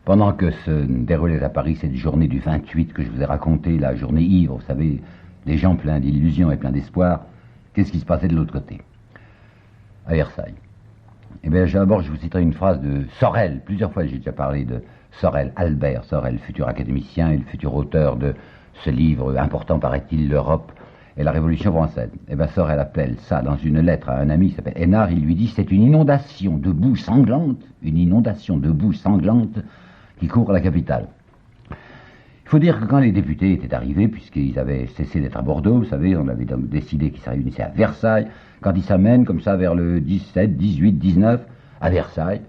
Pendant que se déroulait à Paris cette journée du 28 que je vous ai raconté, la journée ivre, vous savez, les gens pleins d'illusions et pleins d'espoir, qu'est-ce qui se passait de l'autre côté, à Versailles? Eh bien, d'abord, je vous citerai une phrase de Sorel. Plusieurs fois, j'ai déjà parlé de Sorel, Albert Sorel, futur académicien et le futur auteur de ce livre important, paraît-il, l'Europe et la Révolution française. Eh bien, Sorel appelle ça, dans une lettre à un ami qui s'appelle Hénard, il lui dit, c'est une inondation de boue sanglante, qui couvre la capitale. Il faut dire que quand les députés étaient arrivés, puisqu'ils avaient cessé d'être à Bordeaux, vous savez, on avait donc décidé qu'ils se réunissaient à Versailles, quand ils s'amènent comme ça vers le 17, 18, 19, à Versailles,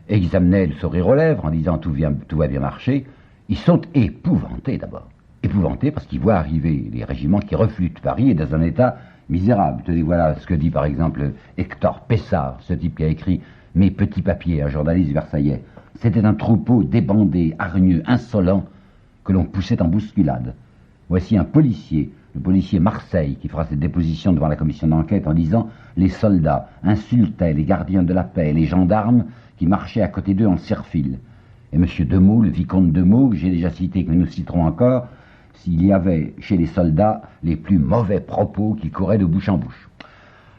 et qu'ils amenaient le sourire aux lèvres en disant tout va bien marcher, ils sont épouvantés d'abord. Épouvantés parce qu'ils voient arriver les régiments qui reflutent Paris et dans un état misérable. Tenez, voilà ce que dit par exemple Hector Pessard, ce type qui a écrit Mes petits papiers, un journaliste versaillais. C'était un troupeau débandé, hargneux, insolent, que l'on poussait en bousculade. Voici un policier, le policier Marseille, qui fera cette déposition devant la commission d'enquête en disant « Les soldats insultaient les gardiens de la paix et les gendarmes qui marchaient à côté d'eux en serre-file. » Et M. Demeaux, le vicomte Demeaux, que j'ai déjà cité, que nous citerons encore, s'il y avait chez les soldats les plus mauvais propos qui couraient de bouche en bouche.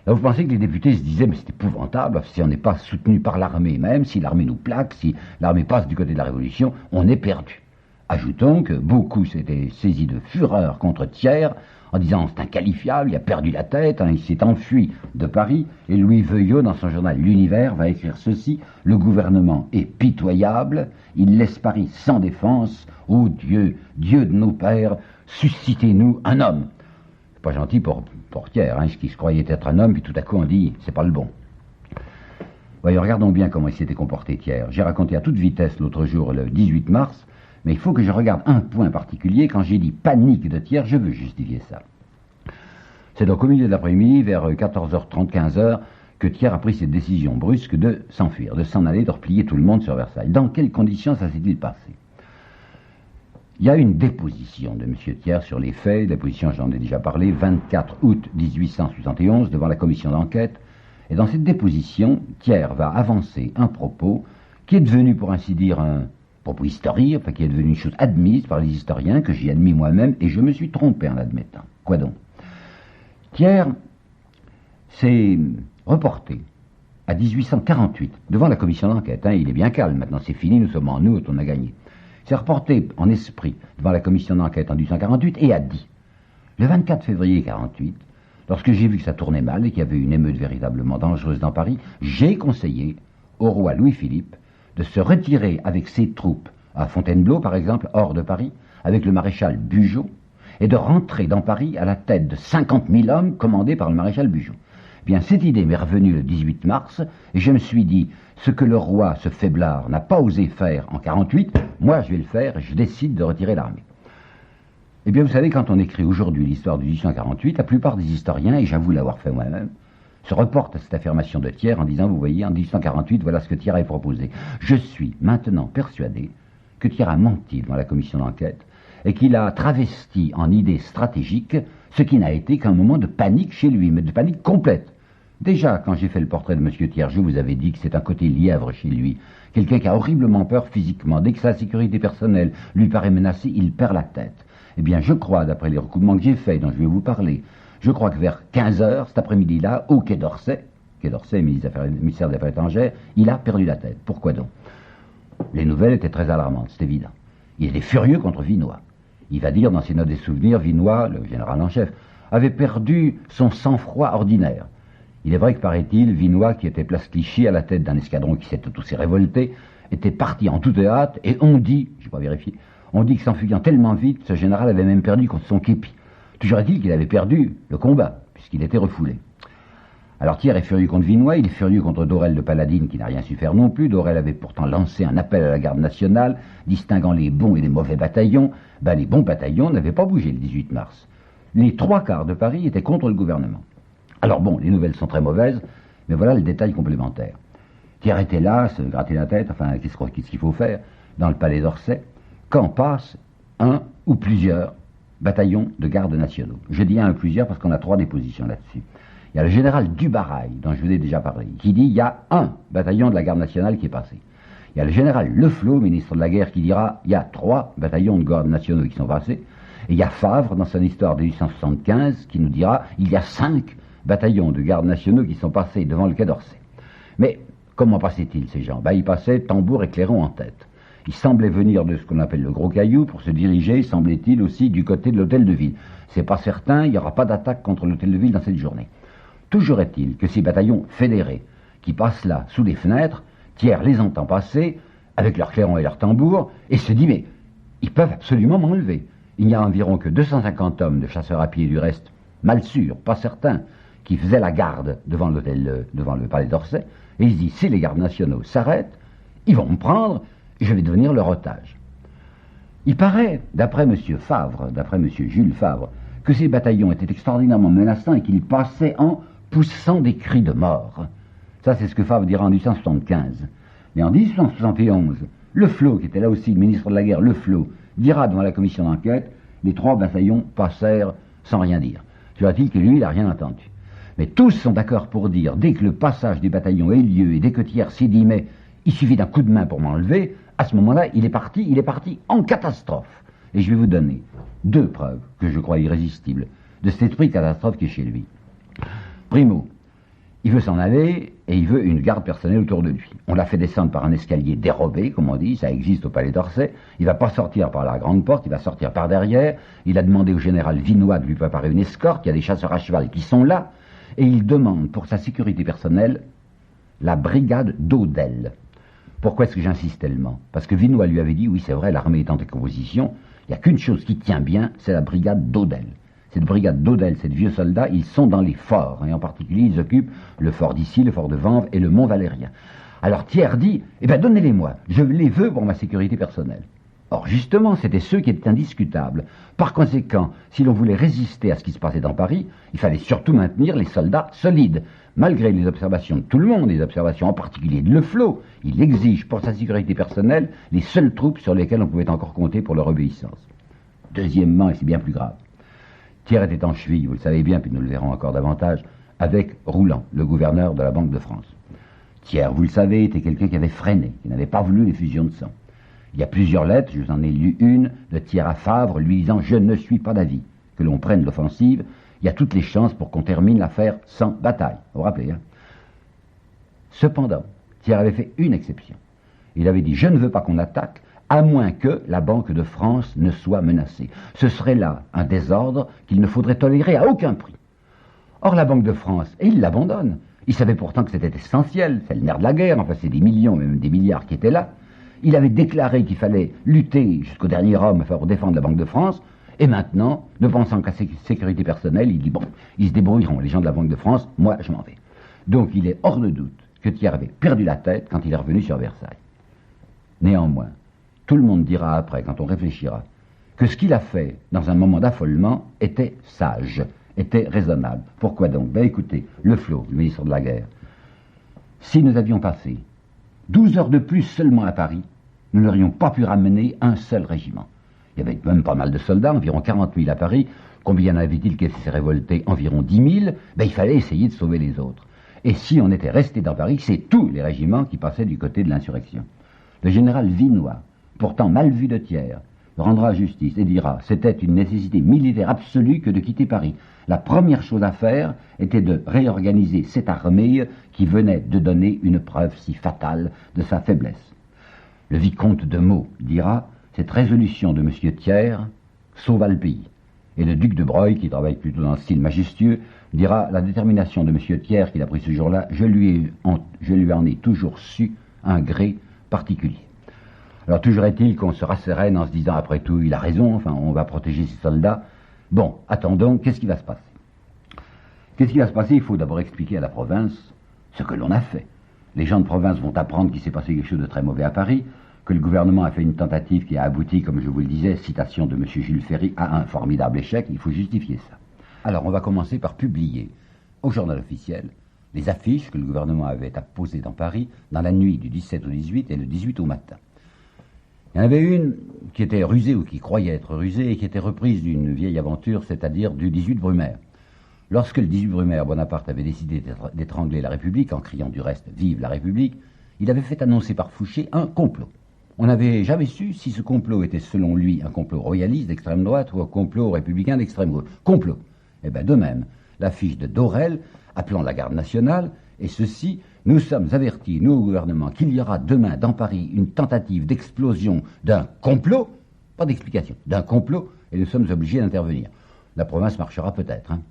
Là, vous pensez que les députés se disaient « Mais c'est épouvantable, si on n'est pas soutenu par l'armée même, si l'armée nous plaque, si l'armée passe du côté de la Révolution, on est perdu. » Ajoutons que beaucoup s'étaient saisis de fureur contre Thiers, en disant c'est inqualifiable, il a perdu la tête, il s'est enfui de Paris, et Louis Veuillot, dans son journal L'Univers, va écrire ceci, le gouvernement est pitoyable, il laisse Paris sans défense, ô Dieu, Dieu de nos pères, suscitez-nous un homme. C'est pas gentil pour Thiers, qui se croyait être un homme, puis tout à coup on dit c'est pas le bon. Voyons, regardons bien comment il s'était comporté Thiers. J'ai raconté à toute vitesse l'autre jour, le 18 mars, mais il faut que je regarde un point particulier. Quand j'ai dit panique de Thiers, je veux justifier ça. C'est donc au milieu de l'après-midi, vers 14h30, 15h, que Thiers a pris cette décision brusque de s'enfuir, de s'en aller, de replier tout le monde sur Versailles. Dans quelles conditions ça s'est-il passé? Il y a une déposition de M. Thiers sur les faits, déposition, j'en ai déjà parlé, 24 août 1871, devant la commission d'enquête. Et dans cette déposition, Thiers va avancer un propos qui est devenu, pour ainsi dire, un propos historique, qui est devenu une chose admise par les historiens, que j'ai admis moi-même, et je me suis trompé en l'admettant. Quoi donc? Thiers s'est reporté à 1848, devant la commission d'enquête. Il est bien calme, maintenant c'est fini, nous sommes en août, on a gagné. Il s'est reporté en esprit devant la commission d'enquête en 1848 et a dit, le 24 février 1848, lorsque j'ai vu que ça tournait mal et qu'il y avait une émeute véritablement dangereuse dans Paris, j'ai conseillé au roi Louis-Philippe de se retirer avec ses troupes à Fontainebleau, par exemple, hors de Paris, avec le maréchal Bugeaud, et de rentrer dans Paris à la tête de 50 000 hommes commandés par le maréchal Bugeaud. Eh bien, cette idée m'est revenue le 18 mars, et je me suis dit, ce que le roi, ce faiblard, n'a pas osé faire en 48, moi je vais le faire, et je décide de retirer l'armée. Eh bien, vous savez, quand on écrit aujourd'hui l'histoire de 1848, la plupart des historiens, et j'avoue l'avoir fait moi-même, se reporte à cette affirmation de Thiers en disant, vous voyez, en 1848, voilà ce que Thiers avait proposé. Je suis maintenant persuadé que Thiers a menti devant la commission d'enquête et qu'il a travesti en idée stratégique ce qui n'a été qu'un moment de panique chez lui, mais de panique complète. Déjà, quand j'ai fait le portrait de M. Thiers, je vous avais dit que c'est un côté lièvre chez lui, quelqu'un qui a horriblement peur physiquement. Dès que sa sécurité personnelle lui paraît menacée, il perd la tête. Eh bien, je crois, d'après les recoupements que j'ai faits, dont je vais vous parler, je crois que vers 15h, cet après-midi-là, au Quai d'Orsay, ministère des Affaires étrangères, il a perdu la tête. Pourquoi donc? Les nouvelles étaient très alarmantes, c'est évident. Il était furieux contre Vinoy. Il va dire dans ses notes des souvenirs, Vinoy, le général en chef, avait perdu son sang-froid ordinaire. Il est vrai que, paraît-il, Vinoy, qui était place Clichy à la tête d'un escadron qui s'était aussi révolté, était parti en toute hâte, et on dit, j'ai pas vérifié, on dit que s'enfuyant tellement vite, ce général avait même perdu contre son képi. Toujours est-il qu'il avait perdu le combat, puisqu'il était refoulé. Alors Thiers est furieux contre Vinoy, il est furieux contre Dorel de Paladine, qui n'a rien su faire non plus. Dorel avait pourtant lancé un appel à la garde nationale, distinguant les bons et les mauvais bataillons. Les bons bataillons n'avaient pas bougé le 18 mars. Les 3/4 de Paris étaient contre le gouvernement. Alors bon, les nouvelles sont très mauvaises, mais voilà le détail complémentaire. Thiers était là, se grattait la tête, qu'est-ce qu'il faut faire dans le palais d'Orsay, quand passe un ou plusieurs bataillons de gardes nationaux. Je dis un ou plusieurs parce qu'on a 3 dépositions là-dessus. Il y a le général Dubarail, dont je vous ai déjà parlé, qui dit il y a un bataillon de la garde nationale qui est passé. Il y a le général Leflot, ministre de la guerre, qui dira il y a 3 bataillons de gardes nationaux qui sont passés. Et il y a Favre, dans son histoire de 1875, qui nous dira il y a 5 bataillons de gardes nationaux qui sont passés devant le Quai d'Orsay. Mais comment passaient-ils, ces gens? Ils passaient tambour et clairon en tête. Ils semblaient venir de ce qu'on appelle le Gros Caillou pour se diriger, semblait-il, aussi du côté de l'hôtel de ville. C'est pas certain, il n'y aura pas d'attaque contre l'hôtel de ville dans cette journée. Toujours est-il que ces bataillons fédérés, qui passent là, sous les fenêtres, Thiers les entend passer, avec leurs clairons et leurs tambours, et se dit, mais ils peuvent absolument m'enlever. Il n'y a environ que 250 hommes de chasseurs à pied, du reste, mal sûrs, pas certains, qui faisaient la garde devant l'hôtel, devant le palais d'Orsay, et ils se disent, si les gardes nationaux s'arrêtent, ils vont me prendre, et je vais devenir leur otage. Il paraît, d'après M. Favre, d'après M. Jules Favre, que ces bataillons étaient extraordinairement menaçants et qu'ils passaient en poussant des cris de mort. Ça, c'est ce que Favre dira en 1875. Mais en 1871, Leflot, qui était là aussi le ministre de la guerre, Leflot, dira devant la commission d'enquête, les 3 bataillons passèrent sans rien dire. Sera-t-il que lui, il n'a rien entendu. Mais tous sont d'accord pour dire, dès que le passage des bataillons ait lieu et dès que Thiers s'est dit, mais il suffit d'un coup de main pour m'enlever, à ce moment-là, il est parti en catastrophe. Et je vais vous donner 2 preuves que je crois irrésistibles de cet esprit de catastrophe qui est chez lui. Primo, il veut s'en aller et il veut une garde personnelle autour de lui. On l'a fait descendre par un escalier dérobé, comme on dit, ça existe au palais d'Orsay. Il va pas sortir par la grande porte, il va sortir par derrière. Il a demandé au général Vinoy de lui préparer une escorte, il y a des chasseurs à cheval qui sont là, et il demande pour sa sécurité personnelle la brigade d'Odelle. Pourquoi est-ce que j'insiste tellement? Parce que Vinoy lui avait dit, oui c'est vrai, l'armée est en décomposition, il n'y a qu'une chose qui tient bien, c'est la brigade d'Odelle. Cette brigade d'Odelle, ces vieux soldats, ils sont dans les forts, et en particulier ils occupent le fort d'Issy, le fort de Vanves et le Mont Valérien. Alors Thiers dit, eh bien donnez-les-moi, je les veux pour ma sécurité personnelle. Or justement, c'était ceux qui étaient indiscutables. Par conséquent, si l'on voulait résister à ce qui se passait dans Paris, il fallait surtout maintenir les soldats solides. Malgré les observations de tout le monde, les observations en particulier de Leflot, il exige pour sa sécurité personnelle les seules troupes sur lesquelles on pouvait encore compter pour leur obéissance. Deuxièmement, et c'est bien plus grave, Thiers était en cheville, vous le savez bien, puis nous le verrons encore davantage, avec Rouland, le gouverneur de la Banque de France. Thiers, vous le savez, était quelqu'un qui avait freiné, qui n'avait pas voulu les fusions de sang. Il y a plusieurs lettres, je vous en ai lu une, de Thiers à Favre, lui disant « Je ne suis pas d'avis que l'on prenne l'offensive, il y a toutes les chances pour qu'on termine l'affaire sans bataille. » Vous vous rappelez, hein? Cependant, Thiers avait fait une exception. Il avait dit « Je ne veux pas qu'on attaque, à moins que la Banque de France ne soit menacée. Ce serait là un désordre qu'il ne faudrait tolérer à aucun prix. » Or la Banque de France, et il l'abandonne. Il savait pourtant que c'était essentiel, c'est le nerf de la guerre, enfin c'est des millions, même des milliards qui étaient là. Il avait déclaré qu'il fallait lutter jusqu'au dernier homme pour défendre la Banque de France, et maintenant, ne pensant qu'à sa sécurité personnelle, il dit bon, ils se débrouilleront, les gens de la Banque de France, moi je m'en vais. Donc il est hors de doute que Thiers avait perdu la tête quand il est revenu sur Versailles. Néanmoins, tout le monde dira après, quand on réfléchira, que ce qu'il a fait dans un moment d'affolement était sage, était raisonnable. Pourquoi donc? Écoutez, Leflot, le ministre de la guerre, si nous avions passé 12 heures de plus seulement à Paris, nous n'aurions pas pu ramener un seul régiment. Il y avait même pas mal de soldats, environ 40 000 à Paris. Combien en avait-il qui s'est révolté? Environ 10 000. Il fallait essayer de sauver les autres. Et si on était resté dans Paris, c'est tous les régiments qui passaient du côté de l'insurrection. Le général Vinoy, pourtant mal vu de Thiers, rendra justice et dira « C'était une nécessité militaire absolue que de quitter Paris. La première chose à faire était de réorganiser cette armée qui venait de donner une preuve si fatale de sa faiblesse. » Le vicomte de Meaux dira « Cette résolution de M. Thiers sauva le pays. » Et le duc de Broglie, qui travaille plutôt dans le style majestueux, dira « La détermination de M. Thiers qu'il a pris ce jour-là, je lui en ai toujours su un gré particulier. » Alors toujours est-il qu'on se rassérène en se disant après tout il a raison, enfin on va protéger ses soldats. Bon, attendons, qu'est-ce qui va se passer? Qu'est-ce qui va se passer? Il faut d'abord expliquer à la province ce que l'on a fait. Les gens de province vont apprendre qu'il s'est passé quelque chose de très mauvais à Paris, que le gouvernement a fait une tentative qui a abouti, comme je vous le disais, citation de M. Jules Ferry, à un formidable échec, il faut justifier ça. Alors on va commencer par publier au journal officiel les affiches que le gouvernement avait apposées dans Paris dans la nuit du 17 au 18 et le 18 au matin. Il y en avait une qui était rusée ou qui croyait être rusée et qui était reprise d'une vieille aventure, c'est-à-dire du 18 Brumaire. Lorsque le 18 Brumaire, Bonaparte avait décidé d'étrangler la République, en criant du reste « Vive la République », il avait fait annoncer par Fouché un complot. On n'avait jamais su si ce complot était selon lui un complot royaliste d'extrême droite ou un complot républicain d'extrême gauche. Complot. Eh bien de même, l'affiche de Dorel appelant la garde nationale, et ceci, nous sommes avertis, nous au gouvernement, qu'il y aura demain dans Paris une tentative d'explosion d'un complot, pas d'explication, d'un complot, et nous sommes obligés d'intervenir. La province marchera peut-être. Hein.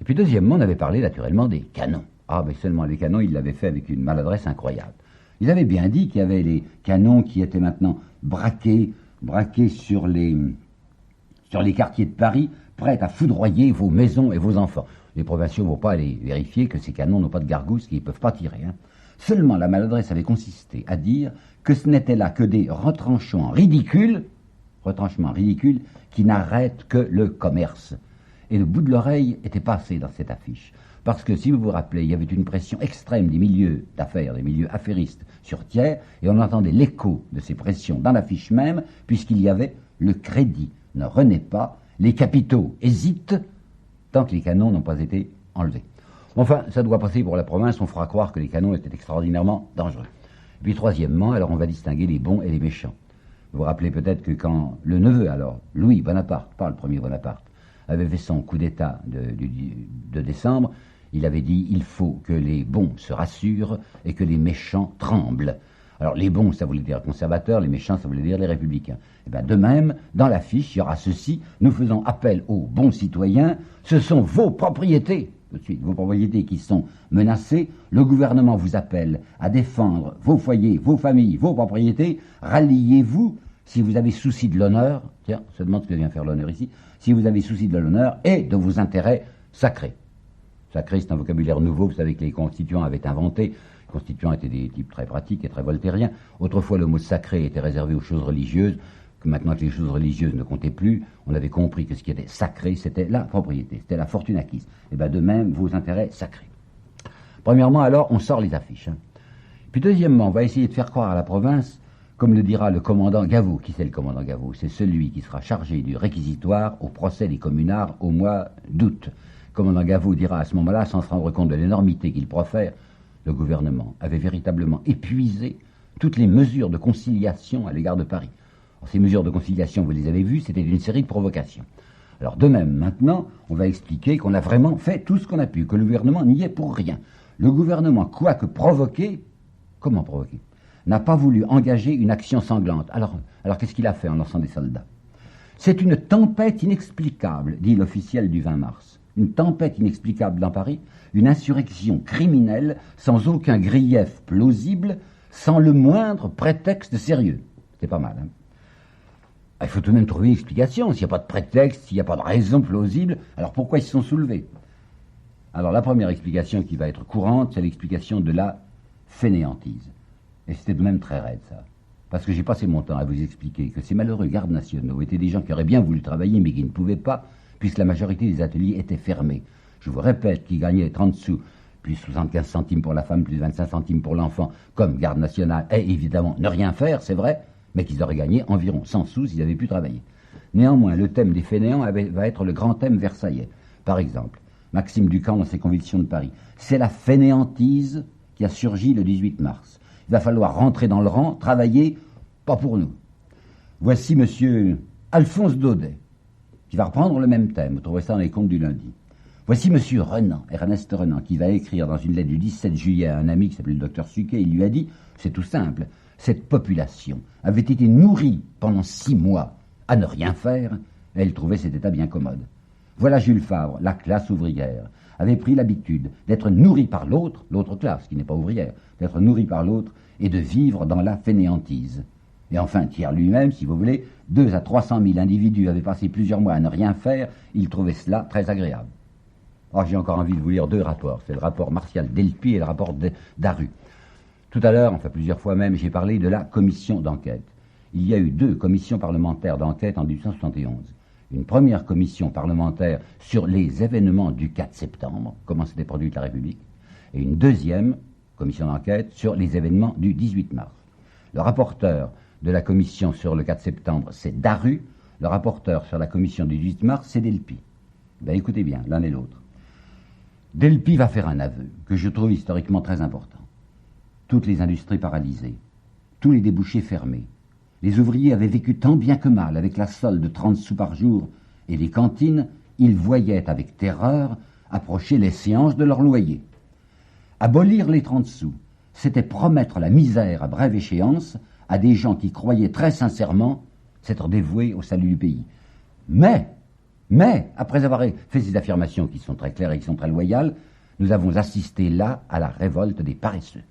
Et puis deuxièmement, on avait parlé naturellement des canons. Ah, mais seulement les canons, ils l'avaient fait avec une maladresse incroyable. Ils avaient bien dit qu'il y avait les canons qui étaient maintenant braqués sur les quartiers de Paris, prêts à foudroyer vos maisons et vos enfants. Les provinciaux ne vont pas aller vérifier que ces canons n'ont pas de gargousse, qu'ils ne peuvent pas tirer. Hein. Seulement, la maladresse avait consisté à dire que ce n'était là que des retranchements ridicules qui n'arrêtent que le commerce. Et le bout de l'oreille était passé dans cette affiche. Parce que, si vous vous rappelez, il y avait une pression extrême des milieux d'affaires, des milieux affairistes sur Thiers, et on entendait l'écho de ces pressions dans l'affiche même, puisqu'il y avait « le crédit ne renaît pas, les capitaux hésitent », tant que les canons n'ont pas été enlevés. Enfin, ça doit passer pour la province, on fera croire que les canons étaient extraordinairement dangereux. Et puis troisièmement, alors on va distinguer les bons et les méchants. Vous vous rappelez peut-être que quand le neveu, alors, Louis Bonaparte, pas le premier Bonaparte, avait fait son coup d'État de décembre, il avait dit « il faut que les bons se rassurent et que les méchants tremblent ». Alors les bons, ça voulait dire conservateurs, les méchants, ça voulait dire les républicains. Et bien de même, dans l'affiche, il y aura ceci, nous faisons appel aux bons citoyens, ce sont vos propriétés, tout de suite, vos propriétés qui sont menacées, le gouvernement vous appelle à défendre vos foyers, vos familles, vos propriétés, ralliez-vous si vous avez souci de l'honneur, tiens, on se demande ce que vient faire l'honneur ici, si vous avez souci de l'honneur et de vos intérêts sacrés. Sacré, c'est un vocabulaire nouveau, vous savez que les constituants avaient inventé. Les constituants étaient des types très pratiques et très voltairiens. Autrefois, le mot sacré était réservé aux choses religieuses, que maintenant que les choses religieuses ne comptaient plus, on avait compris que ce qui était sacré, c'était la propriété, c'était la fortune acquise. Et bien de même, vos intérêts sacrés. Premièrement, alors, on sort les affiches. Hein. Puis deuxièmement, on va essayer de faire croire à la province, comme le dira le commandant Gaveau. Qui c'est le commandant Gaveau? C'est celui qui sera chargé du réquisitoire au procès des communards au mois d'août. Commandant Gaveau dira à ce moment-là, sans se rendre compte de l'énormité qu'il profère, le gouvernement avait véritablement épuisé toutes les mesures de conciliation à l'égard de Paris. Alors, ces mesures de conciliation, vous les avez vues, c'était une série de provocations. Alors de même, maintenant, on va expliquer qu'on a vraiment fait tout ce qu'on a pu, que le gouvernement n'y est pour rien. Le gouvernement, quoique provoqué, comment provoqué, n'a pas voulu engager une action sanglante. Alors qu'est-ce qu'il a fait en lançant des soldats? C'est une tempête inexplicable, dit l'officiel du 20 mars. Une tempête inexplicable dans Paris, une insurrection criminelle, sans aucun grief plausible, sans le moindre prétexte sérieux. C'est pas mal, hein. Il faut tout de même trouver une explication. S'il n'y a pas de prétexte, s'il n'y a pas de raison plausible, alors pourquoi ils se sont soulevés? Alors la première explication qui va être courante, c'est l'explication de la fainéantise. Et c'était de même très raide, ça. Parce que j'ai passé mon temps à vous expliquer que ces malheureux gardes nationaux étaient des gens qui auraient bien voulu travailler, mais qui ne pouvaient pas, puisque la majorité des ateliers étaient fermés. Je vous répète qu'ils gagnaient 30 sous, puis 75 centimes pour la femme, plus 25 centimes pour l'enfant, comme garde nationale, et évidemment ne rien faire, c'est vrai, mais qu'ils auraient gagné environ 100 sous s'ils avaient pu travailler. Néanmoins, le thème des fainéants va être le grand thème versaillais. Par exemple, Maxime Ducamp dans ses Convictions de Paris. C'est la fainéantise qui a surgi le 18 mars. Il va falloir rentrer dans le rang, travailler, pas pour nous. Voici monsieur Alphonse Daudet, qui va reprendre le même thème. Vous trouverez ça dans les comptes du lundi. Voici monsieur Renan, Ernest Renan, qui va écrire dans une lettre du 17 juillet à un ami qui s'appelait le docteur Suquet. Il lui a dit, c'est tout simple, cette population avait été nourrie pendant 6 mois à ne rien faire, et elle trouvait cet état bien commode. Voilà Jules Favre, la classe ouvrière, avait pris l'habitude d'être nourrie par l'autre classe, qui n'est pas ouvrière, d'être nourrie par l'autre et de vivre dans la fainéantise. Et enfin, Thiers lui-même, si vous voulez, 200 à 300 000 individus avaient passé plusieurs mois à ne rien faire, il trouvait cela très agréable. Oh, j'ai encore envie de vous lire 2 rapports, c'est le rapport Martial Delpy et le rapport Daru. Tout à l'heure, enfin plusieurs fois même, j'ai parlé de la commission d'enquête. Il y a eu 2 commissions parlementaires d'enquête en 1871. Une première commission parlementaire sur les événements du 4 septembre, comment s'était produite la République, et une deuxième commission d'enquête sur les événements du 18 mars. Le rapporteur de la commission sur le 4 septembre, c'est Daru. Le rapporteur sur la commission du 18 mars, c'est Delpy. Ben, écoutez bien, l'un et l'autre. Delpy va faire un aveu que je trouve historiquement très important. toutes les industries paralysées, tous les débouchés fermés. Les ouvriers avaient vécu tant bien que mal avec la solde de 30 sous par jour et les cantines, ils voyaient avec terreur approcher les séances de leur loyer. Abolir les 30 sous, c'était promettre la misère à brève échéance à des gens qui croyaient très sincèrement s'être dévoués au salut du pays. Mais, après avoir fait ces affirmations qui sont très claires et qui sont très loyales, nous avons assisté là à la révolte des paresseux.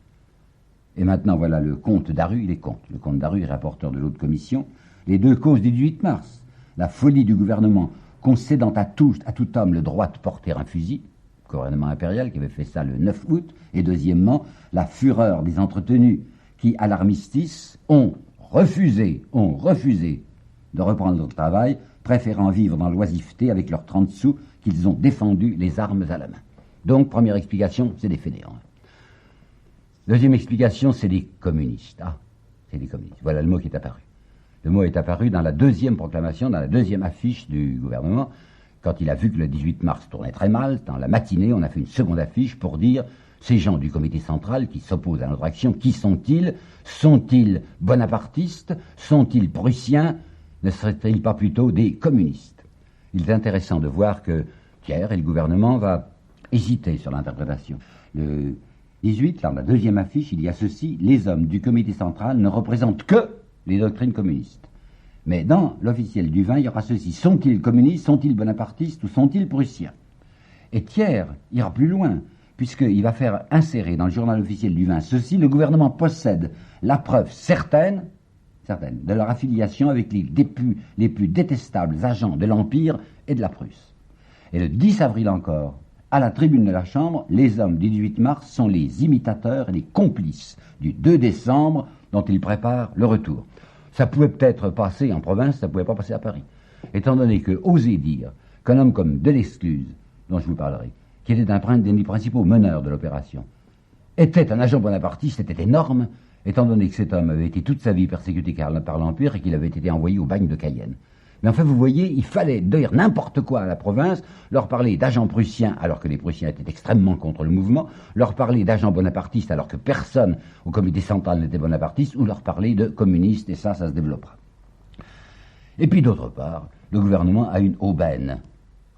Et maintenant, voilà le comte Daru, le comte Daru est rapporteur de l'autre commission, les deux causes du 18 mars, la folie du gouvernement concédant à tout homme le droit de porter un fusil, le gouvernement impérial qui avait fait ça le 9 août, et deuxièmement, la fureur des entretenus qui, à l'armistice, ont refusé de reprendre leur travail, préférant vivre dans l'oisiveté avec leurs 30 sous qu'ils ont défendu les armes à la main. Donc, première explication, c'est des fainéants. Deuxième explication, c'est des communistes. Ah, c'est des communistes. Voilà le mot qui est apparu. Le mot est apparu dans la deuxième proclamation, dans la deuxième affiche du gouvernement. Quand il a vu que le 18 mars tournait très mal, dans la matinée, on a fait une seconde affiche pour dire ces gens du comité central qui s'opposent à notre action, qui sont-ils? Sont-ils bonapartistes? Sont-ils prussiens? Ne seraient-ils pas plutôt des communistes? Il est intéressant de voir que Thiers et le gouvernement va hésiter sur l'interprétation. Le 18, là, dans la deuxième affiche, il y a ceci: les hommes du comité central ne représentent que les doctrines communistes. Mais dans l'officiel du 20, il y aura ceci: sont-ils communistes, sont-ils bonapartistes ou sont-ils prussiens? Et Thiers ira plus loin, puisqu'il va faire insérer dans le journal officiel du 20 ceci: le gouvernement possède la preuve certaine de leur affiliation avec les plus détestables agents de l'Empire et de la Prusse. Et le 10 avril encore, à la tribune de la Chambre, les hommes du 18 mars sont les imitateurs et les complices du 2 décembre dont ils préparent le retour. Ça pouvait peut-être passer en province, ça ne pouvait pas passer à Paris. Étant donné que oser dire qu'un homme comme Delescluze, dont je vous parlerai, qui était un des principaux meneurs de l'opération, était un agent bonapartiste, c'était énorme, étant donné que cet homme avait été toute sa vie persécuté par l'Empire et qu'il avait été envoyé au bagne de Cayenne. Mais enfin, vous voyez, il fallait dire n'importe quoi à la province, leur parler d'agents prussiens alors que les Prussiens étaient extrêmement contre le mouvement, leur parler d'agents bonapartistes alors que personne au comité central n'était bonapartiste, ou leur parler de communistes, et ça se développera. Et puis d'autre part, le gouvernement a une aubaine.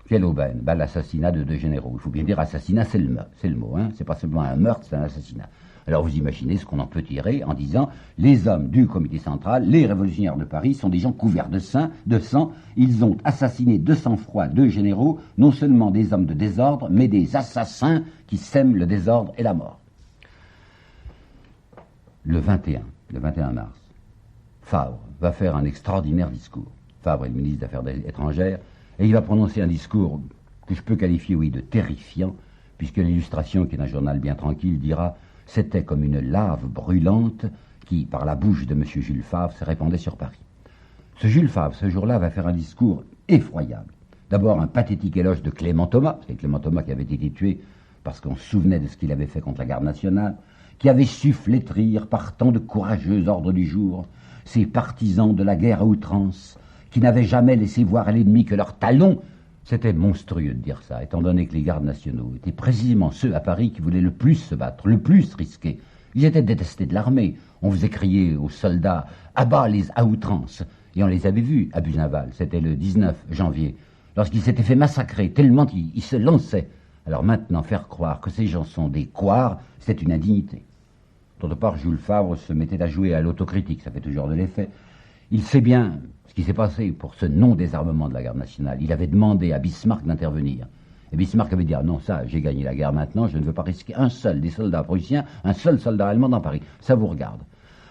Quelle aubaine? L'assassinat de deux généraux. Il faut bien dire assassinat, c'est le mot, hein. C'est pas seulement un meurtre, c'est un assassinat. Alors vous imaginez ce qu'on en peut tirer en disant: les hommes du comité central, les révolutionnaires de Paris, sont des gens couverts de sang, ils ont assassiné de sang-froid deux généraux, non seulement des hommes de désordre, mais des assassins qui sèment le désordre et la mort. Le 21 mars, Favre va faire un extraordinaire discours. Favre est le ministre des Affaires étrangères, et il va prononcer un discours que je peux qualifier, oui, de terrifiant, puisque l'Illustration, qui est un journal bien tranquille, dira: c'était comme une lave brûlante qui, par la bouche de M. Jules Favre, se répandait sur Paris. Ce Jules Favre, ce jour-là, va faire un discours effroyable. D'abord, un pathétique éloge de Clément Thomas, c'est Clément Thomas qui avait été tué parce qu'on se souvenait de ce qu'il avait fait contre la garde nationale, qui avait su flétrir par tant de courageux ordres du jour ces partisans de la guerre à outrance, qui n'avaient jamais laissé voir à l'ennemi que leurs talons. C'était monstrueux de dire ça, étant donné que les gardes nationaux étaient précisément ceux à Paris qui voulaient le plus se battre, le plus risquer. Ils étaient détestés de l'armée. On faisait crier aux soldats « à bas les à outrance ». Et on les avait vus à Buzenval, c'était le 19 janvier, lorsqu'ils s'étaient fait massacrer tellement ils se lançaient. Alors maintenant, faire croire que ces gens sont des couards, c'est une indignité. D'autre part, Jules Favre se mettait à jouer à l'autocritique, ça fait toujours de l'effet. Il sait bien ce qui s'est passé pour ce non-désarmement de la garde nationale. Il avait demandé à Bismarck d'intervenir. Et Bismarck avait dit: ah non, ça, j'ai gagné la guerre maintenant, je ne veux pas risquer un seul des soldats prussiens, un seul soldat allemand dans Paris. Ça vous regarde.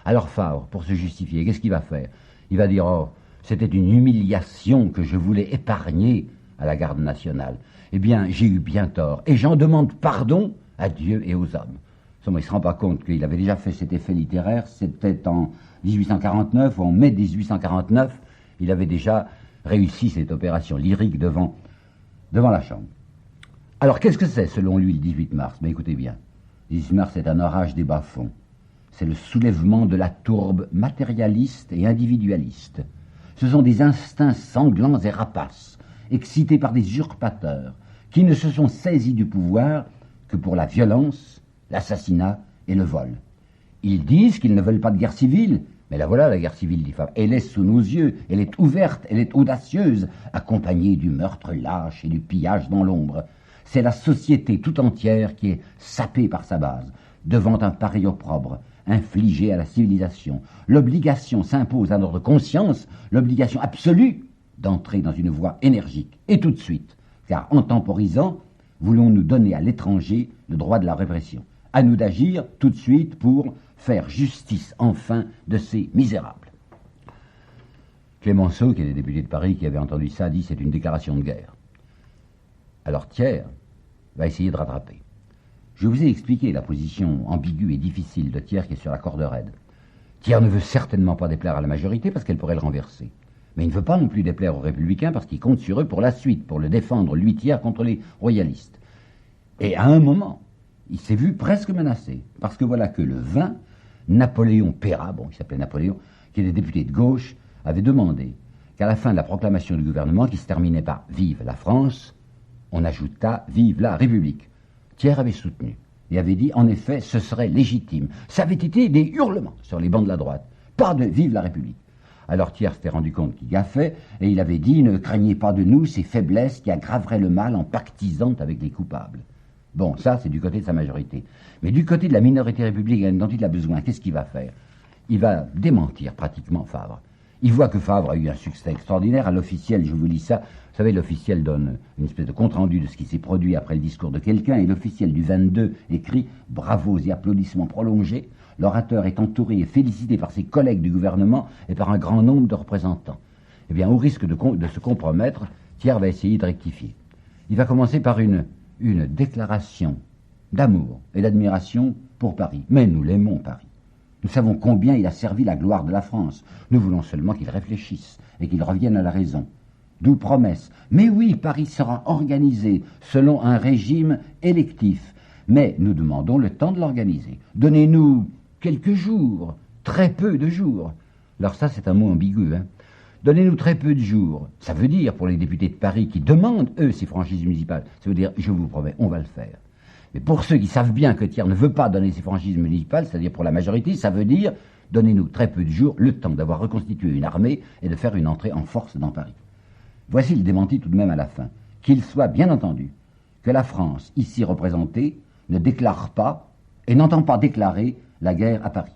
Alors Favre, pour se justifier, qu'est-ce qu'il va faire? Il va dire: oh, c'était une humiliation que je voulais épargner à la garde nationale. Eh bien, j'ai eu bien tort, et j'en demande pardon à Dieu et aux hommes. Seulement, il ne se rend pas compte qu'il avait déjà fait cet effet littéraire, c'était en 1849, ou en mai 1849, il avait déjà réussi cette opération lyrique devant la Chambre. Alors, qu'est-ce que c'est, selon lui, le 18 mars? Mais écoutez bien, le 18 mars, c'est un orage des bas-fonds. C'est le soulèvement de la tourbe matérialiste et individualiste. Ce sont des instincts sanglants et rapaces, excités par des usurpateurs, qui ne se sont saisis du pouvoir que pour la violence, l'assassinat et le vol. Ils disent qu'ils ne veulent pas de guerre civile. Mais la voilà, la guerre civile, dit Favre. Elle est sous nos yeux, elle est ouverte, elle est audacieuse, accompagnée du meurtre lâche et du pillage dans l'ombre. C'est la société tout entière qui est sapée par sa base, devant un pareil opprobre, infligé à la civilisation. L'obligation s'impose à notre conscience, l'obligation absolue d'entrer dans une voie énergique, et tout de suite, car en temporisant, voulons-nous donner à l'étranger le droit de la répression. À nous d'agir tout de suite pour faire justice enfin de ces misérables. Clémenceau, qui est le député de Paris, qui avait entendu ça, dit c'est une déclaration de guerre. Alors Thiers va essayer de rattraper. Je vous ai expliqué la position ambiguë et difficile de Thiers qui est sur la corde raide. Thiers ne veut certainement pas déplaire à la majorité parce qu'elle pourrait le renverser. Mais il ne veut pas non plus déplaire aux Républicains parce qu'il compte sur eux pour la suite, pour le défendre, lui Thiers, contre les royalistes. Et à un moment, il s'est vu presque menacé, parce que voilà que le 20, Napoléon Péra, bon, il s'appelait Napoléon, qui était député de gauche, avait demandé qu'à la fin de la proclamation du gouvernement, qui se terminait par « Vive la France », on ajoutât « Vive la République ». Thiers avait soutenu et avait dit, en effet, ce serait légitime. Ça avait été des hurlements sur les bancs de la droite. Pas de « Vive la République ». Alors Thiers s'était rendu compte qu'il gaffait, et il avait dit, ne craignez pas de nous ces faiblesses qui aggraveraient le mal en pactisant avec les coupables. Bon, ça, c'est du côté de sa majorité. Mais du côté de la minorité républicaine dont il a besoin, qu'est-ce qu'il va faire? Il va démentir pratiquement Favre. Il voit que Favre a eu un succès extraordinaire. À l'officiel, je vous lis ça, vous savez, l'officiel donne une espèce de compte-rendu de ce qui s'est produit après le discours de quelqu'un, et l'officiel du 22 écrit « Bravos et applaudissements prolongés ». L'orateur est entouré et félicité par ses collègues du gouvernement et par un grand nombre de représentants. Eh bien, au risque de se compromettre, Thiers va essayer de rectifier. Il va commencer par une déclaration d'amour et d'admiration pour Paris. Mais nous l'aimons, Paris. Nous savons combien il a servi la gloire de la France. Nous voulons seulement qu'il réfléchisse et qu'il revienne à la raison. D'où promesse. Mais oui, Paris sera organisé selon un régime électif. Mais nous demandons le temps de l'organiser. Donnez-nous quelques jours, très peu de jours. Alors ça, c'est un mot ambigu, hein. Donnez-nous très peu de jours. Ça veut dire, pour les députés de Paris qui demandent, eux, ces franchises municipales, ça veut dire, je vous promets, on va le faire. Mais pour ceux qui savent bien que Thiers ne veut pas donner ces franchises municipales, c'est-à-dire pour la majorité, ça veut dire, donnez-nous très peu de jours, le temps d'avoir reconstitué une armée et de faire une entrée en force dans Paris. Voici le démenti tout de même à la fin. Qu'il soit bien entendu que la France, ici représentée, ne déclare pas et n'entend pas déclarer la guerre à Paris.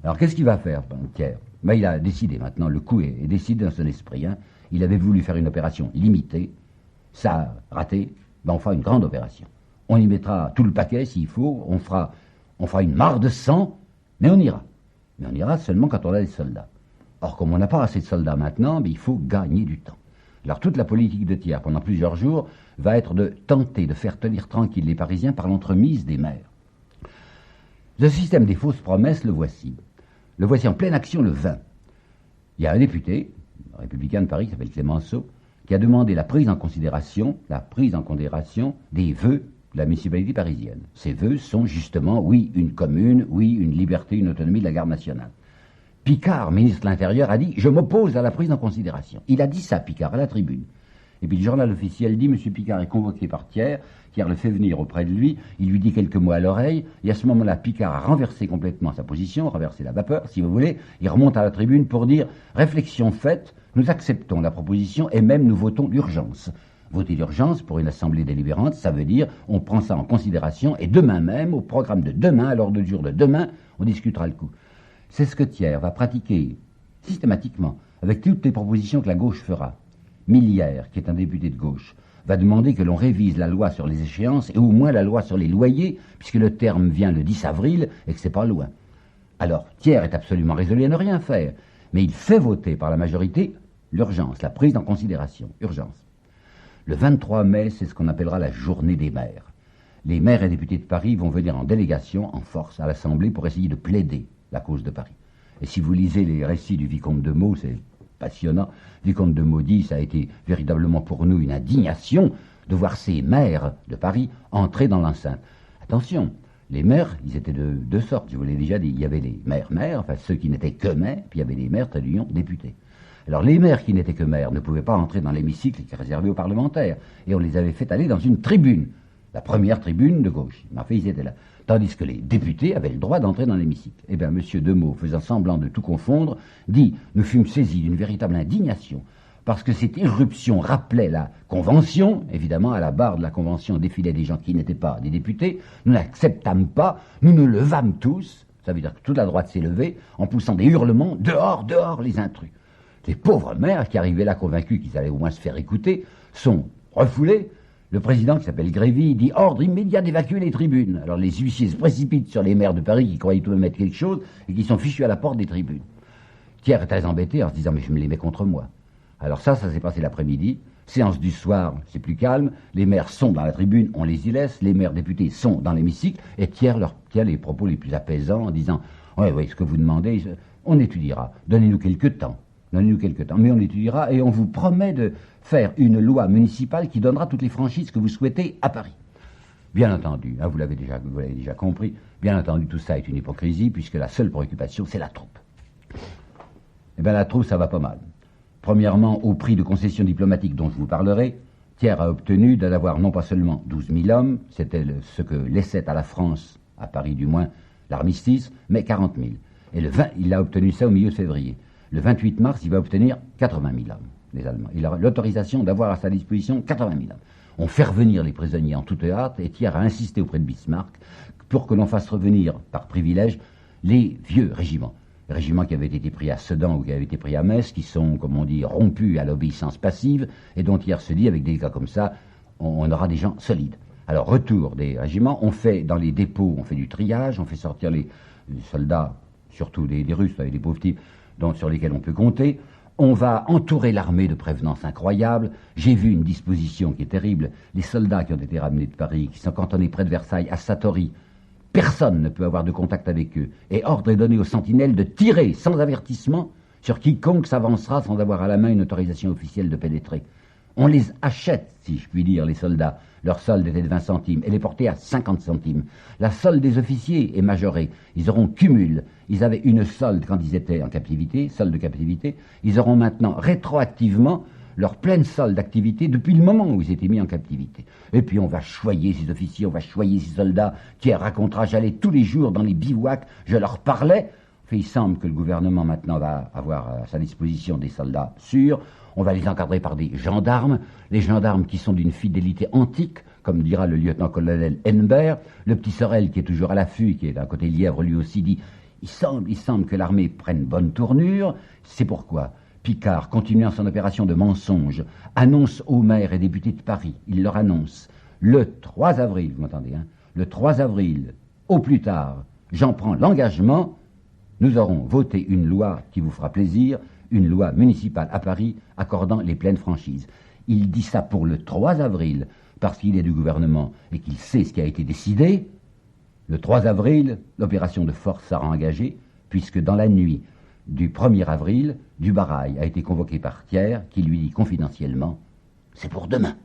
Alors qu'est-ce qu'il va faire, Thiers? Ben, il a décidé maintenant, le coup est décidé dans son esprit. Hein. Il avait voulu faire une opération limitée, ça a raté, ben on fera une grande opération. On y mettra tout le paquet s'il faut, on fera une mare de sang, mais on ira. Mais on ira seulement quand on a des soldats. Or, comme on n'a pas assez de soldats maintenant, ben, il faut gagner du temps. Alors toute la politique de Thiers pendant plusieurs jours va être de tenter de faire tenir tranquilles les Parisiens par l'entremise des maires. Le système des fausses promesses, le voici. Le voici en pleine action le 20. Il y a un député, un républicain de Paris qui s'appelle Clémenceau, qui a demandé la prise en considération des vœux de la municipalité parisienne. Ces vœux sont justement, oui, une commune, oui, une liberté, une autonomie de la garde nationale. Picard, ministre de l'Intérieur, a dit « Je m'oppose à la prise en considération ». Il a dit ça, Picard, à la tribune. Et puis le journal officiel dit « M. Picard est convoqué par Thiers ». Thiers le fait venir auprès de lui, il lui dit quelques mots à l'oreille, et à ce moment-là, Picard a renversé complètement sa position, renversé la vapeur, si vous voulez. Il remonte à la tribune pour dire « Réflexion faite, nous acceptons la proposition et même nous votons l'urgence ». Voter l'urgence pour une assemblée délibérante, ça veut dire on prend ça en considération et demain même, au programme de demain, à l'ordre du jour de demain, on discutera le coup. C'est ce que Thiers va pratiquer systématiquement avec toutes les propositions que la gauche fera. Millière, qui est un député de gauche, va demander que l'on révise la loi sur les échéances et au moins la loi sur les loyers, puisque le terme vient le 10 avril et que c'est pas loin. Alors, Thiers est absolument résolu à ne rien faire, mais il fait voter par la majorité l'urgence, la prise en considération, urgence. Le 23 mai, c'est ce qu'on appellera la journée des maires. Les maires et députés de Paris vont venir en délégation, en force, à l'Assemblée pour essayer de plaider la cause de Paris. Et si vous lisez les récits du vicomte de Meaux, c'est passionnant. Le vicomte de Meaux dit, ça a été véritablement pour nous une indignation de voir ces maires de Paris entrer dans l'enceinte. Attention, les maires, ils étaient de deux sortes, je vous l'ai déjà dit. Il y avait les maires, enfin ceux qui n'étaient que maires, puis il y avait les maires, trait d'union, députés. Alors les maires qui n'étaient que maires ne pouvaient pas entrer dans l'hémicycle qui est réservé aux parlementaires, et on les avait fait aller dans une tribune, la première tribune de gauche. Mais enfin, ils étaient là. tandis que les députés avaient le droit d'entrer dans l'hémicycle. Eh bien, M. Demeaux, faisant semblant de tout confondre, dit « Nous fûmes saisis d'une véritable indignation, parce que cette irruption rappelait la Convention. Évidemment, à la barre de la Convention défilaient des gens qui n'étaient pas des députés. Nous n'acceptâmes pas, nous nous levâmes tous. » Ça veut dire que toute la droite s'est levée en poussant des hurlements « Dehors, dehors, les intrus !» Les pauvres maires qui arrivaient là convaincus qu'ils allaient au moins se faire écouter sont refoulés. Le président, qui s'appelle Grévy, dit « Ordre immédiat d'évacuer les tribunes !» Alors les huissiers se précipitent sur les maires de Paris qui croyaient tout de même mettre quelque chose et qui sont fichus à la porte des tribunes. Thiers est très embêté en se disant « Mais je me les mets contre moi !» Alors ça s'est passé l'après-midi. Séance du soir, c'est plus calme. Les maires sont dans la tribune, on les y laisse. Les maires députés sont dans l'hémicycle. Et Thiers leur tient les propos les plus apaisants en disant « Oui, ce que vous demandez, on étudiera. Donnez-nous quelques temps. Donnez-nous quelques temps. Mais on étudiera et on vous promet de faire une loi municipale qui donnera toutes les franchises que vous souhaitez à Paris. » Bien entendu, vous l'avez déjà compris, bien entendu, tout ça est une hypocrisie puisque la seule préoccupation, c'est la troupe. Eh bien, la troupe, ça va pas mal. Premièrement, au prix de concessions diplomatiques dont je vous parlerai, Thiers a obtenu d'avoir non pas seulement 12 000 hommes, c'était ce que laissait à la France, à Paris du moins, l'armistice, mais 40 000. Et il a obtenu ça au milieu de février. Le 28 mars, il va obtenir 80 000 hommes, les Allemands. Il a l'autorisation d'avoir à sa disposition 80 000 hommes. On fait revenir les prisonniers en toute hâte, et Thiers a insisté auprès de Bismarck pour que l'on fasse revenir, par privilège, les vieux régiments. Les régiments qui avaient été pris à Sedan ou qui avaient été pris à Metz, qui sont, comme on dit, rompus à l'obéissance passive, et dont Thiers se dit, avec des cas comme ça, on aura des gens solides. Alors, retour des régiments, on fait dans les dépôts, on fait du triage, on fait sortir les soldats, surtout des Russes, avec des pauvres types, sur lesquels on peut compter. On va entourer l'armée de prévenance incroyables. J'ai vu une disposition qui est terrible. Les soldats qui ont été ramenés de Paris, qui sont cantonnés près de Versailles, à Satory, personne ne peut avoir de contact avec eux. Et ordre est donné aux sentinelles de tirer sans avertissement sur quiconque s'avancera sans avoir à la main une autorisation officielle de pénétrer. On les achète, si je puis dire, les soldats. Leur solde était de 20 centimes. Elle est portée à 50 centimes. La solde des officiers est majorée. Ils auront cumul. Ils avaient une solde quand ils étaient en captivité, solde de captivité. Ils auront maintenant rétroactivement leur pleine solde d'activité depuis le moment où ils étaient mis en captivité. Et puis on va choyer ces officiers, on va choyer ces soldats. Thiers racontera, j'allais tous les jours dans les bivouacs, je leur parlais. Enfin, il semble que le gouvernement maintenant va avoir à sa disposition des soldats sûrs. On va les encadrer par des gendarmes, les gendarmes qui sont d'une fidélité antique, comme dira le lieutenant-colonel Henbert. Le petit Sorel, qui est toujours à l'affût, qui est d'un côté lièvre, lui aussi dit « Il semble que l'armée prenne bonne tournure. » C'est pourquoi Picard, continuant son opération de mensonge, annonce aux maires et députés de Paris, il leur annonce le 3 avril, vous m'entendez, le 3 avril, au plus tard, j'en prends l'engagement, nous aurons voté une loi qui vous fera plaisir, une loi municipale à Paris accordant les pleines franchises. Il dit ça pour le 3 avril, parce qu'il est du gouvernement et qu'il sait ce qui a été décidé. Le 3 avril, l'opération de force sera engagée, puisque dans la nuit du 1er avril, Dubarail a été convoqué par Thiers, qui lui dit confidentiellement « C'est pour demain ».